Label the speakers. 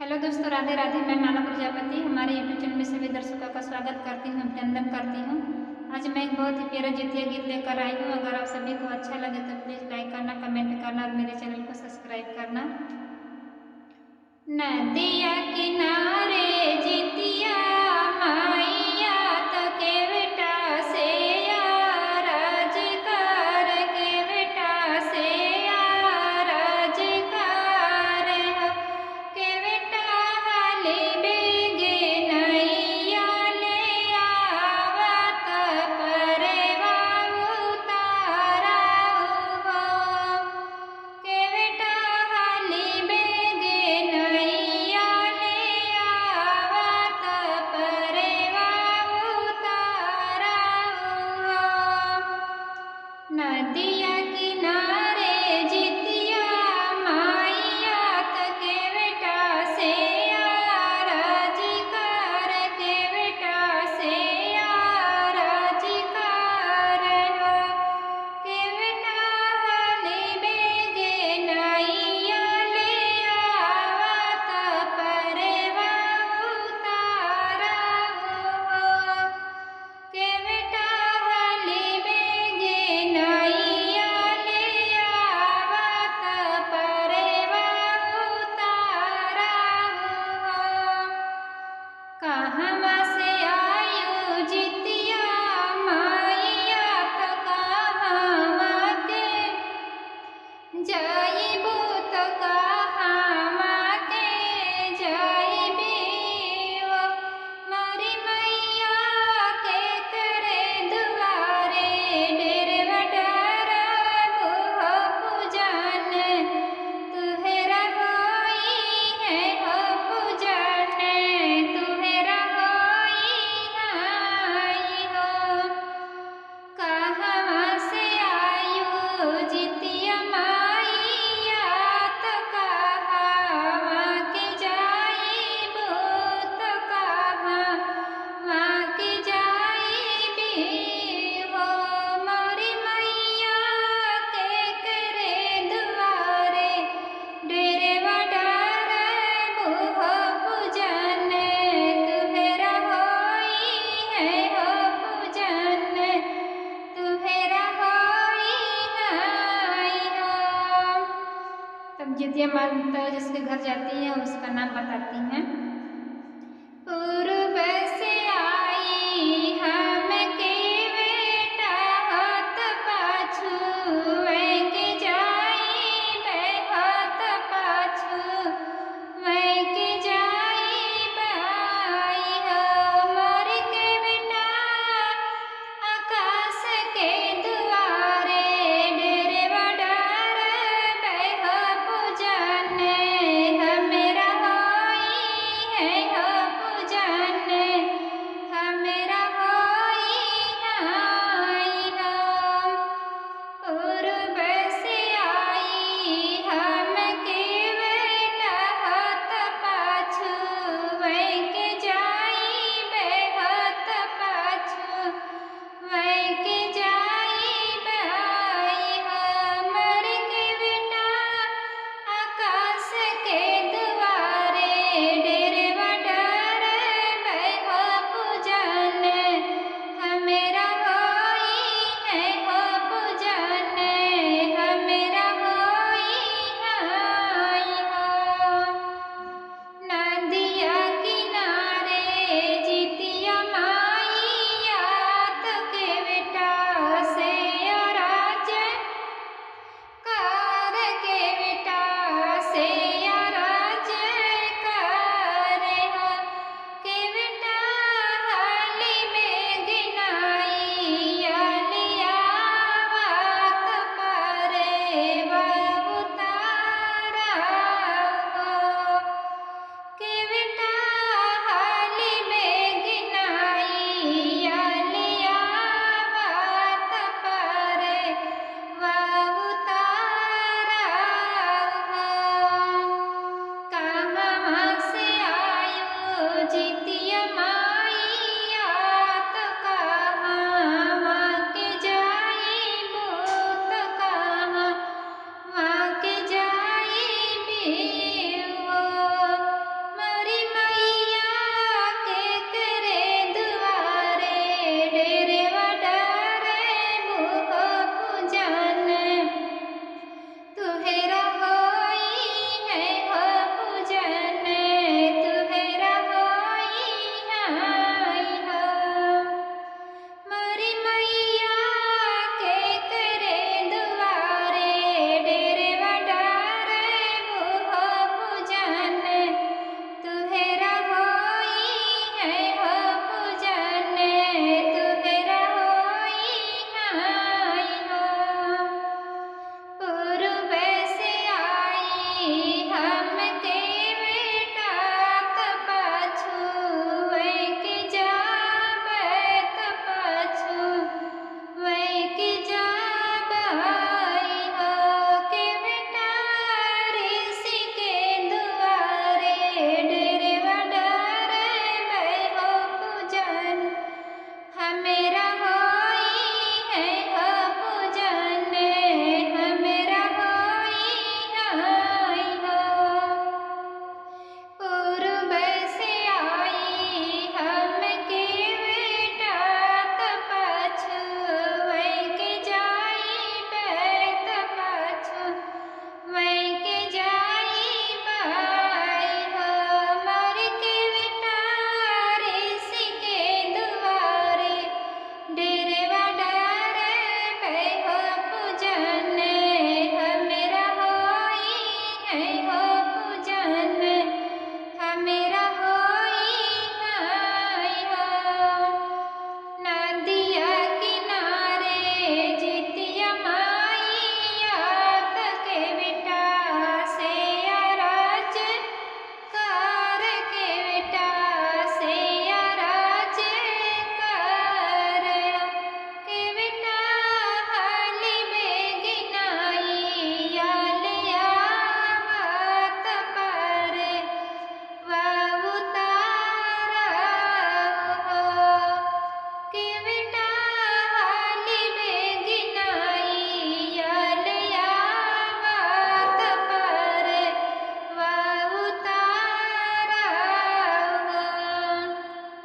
Speaker 1: Hello दोस्तों, राधे राधे। मैं माला प्रजापति हमारे यूट्यूब चैनल में सभी दर्शकों का स्वागत करती हूँ, अभिनंदन करती हूँ। आज मैं एक बहुत ही प्यारा जितिया गीत लेकर आई हूँ। अगर आप सभी को अच्छा लगे तो प्लीज़ लाइक करना, कमेंट करना और मेरे चैनल को सब्सक्राइब करना। नदिया किनारे जितिया माइया तो के बेटा से राज कर के बेटा से राज कर के बेटा हाली बेगे नैया ले आवत परवा उतारा हो के बेटा हाली बेगे नैया ले आवत परवा उतारा हो नदिया किनारे जितिया माइया के बेटा से राज कर के बेटा से राज कर के बेटा हाली बेगे नैया ले आवत परवा उतारा हो के बेटा हाली बेगे नैया ले आवत परवा उतारा हो कहवा से आयु जितिया माइया तो कहवा के जाइबू तो कहवा के जाइबी ओ मारी मैया के करे दुआरे डेरवा डरबू हो पूजन तुहेरा होई है हो पूजन तुहेरा होई है हो कहवा से आयु जितिया माइया तो कहवा के जाइबू तो कहवा के जाइबी हो मोरी मैया के करे दुआरे डेरवा डरबू हो पूजन तुहेरा होई है हो पूजन तुहेरा होई है हो। तब जितिया माता जिसके घर जाती है उसका नाम बताती हैं।